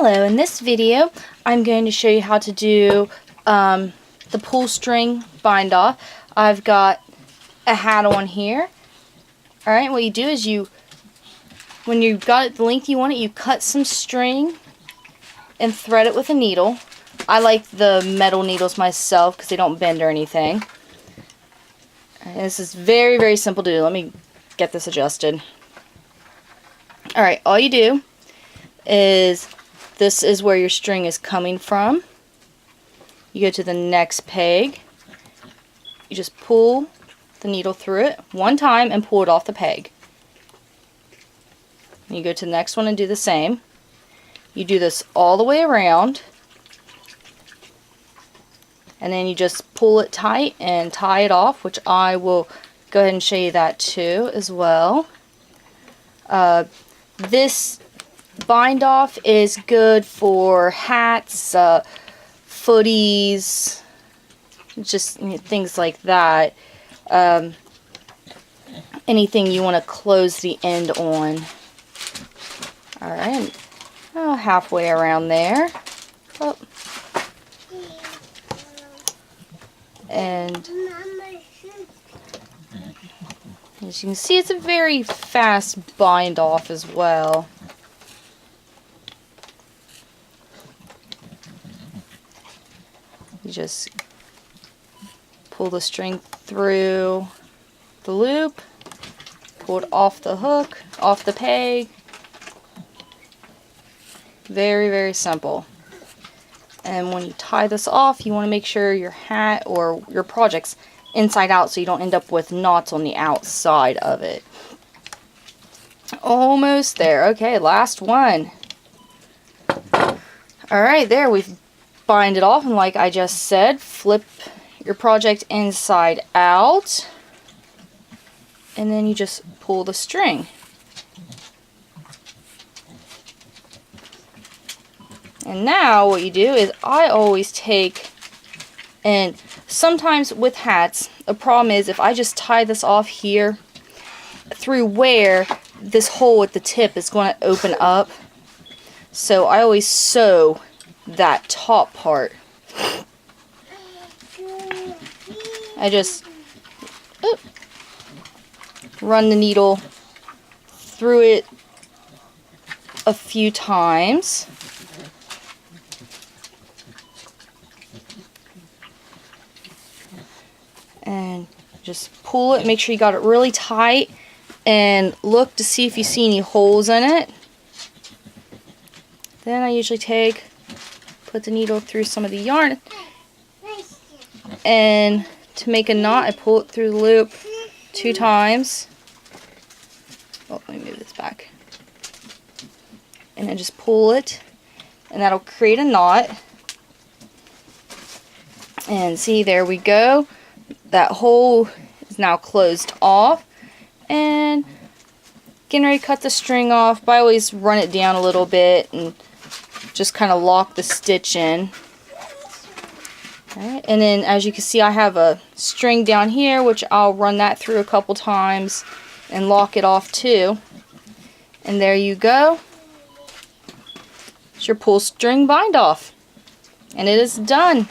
Hello, in this video I'm going to show you how to do the pull string bind off. I've got a hat on here. Alright, what you do is when you've got it the length you want it, you cut some string and thread it with a needle. I like the metal needles myself because they don't bend or anything. And this is very, very simple to do. Let me get this adjusted. Alright, all you do is, this is where your string is coming from. You go to the next peg. You just pull the needle through it one time and pull it off the peg. And you go to the next one and do the same. You do this all the way around. And then you just pull it tight and tie it off, which I will go ahead and show you that too as well. This bind off is good for hats, footies, just things like that. Anything you want to close the end on. Alright, halfway around there. Oh. And as you can see, it's a very fast bind off as well. You just pull the string through the loop, pull it off the hook, off the peg. Very, very simple. And when you tie this off, you want to make sure your hat or your project's inside out so you don't end up with knots on the outside of it. Almost there. Okay, last one. Alright, there, we've bind it off, and like I just said, flip your project inside out, and then you just pull the string. And now what you do is, I always take, and sometimes with hats, the problem is if I just tie this off here, through where this hole at the tip is going to open up, so I always sew that top part. I just run the needle through it a few times. And just pull it, make sure you got it really tight, and look to see if you see any holes in it. Then I usually put the needle through some of the yarn, and to make a knot I pull it through the loop 2 times. Oh, let me move this back. And then just pull it, and that'll create a knot. And see, there we go. That hole is now closed off, and getting ready to cut the string off, but I always run it down a little bit and just kind of lock the stitch in. Alright, and then as you can see, I have a string down here, which I'll run that through a couple times and lock it off too. And there you go. It's your pull string bind off. And it is done.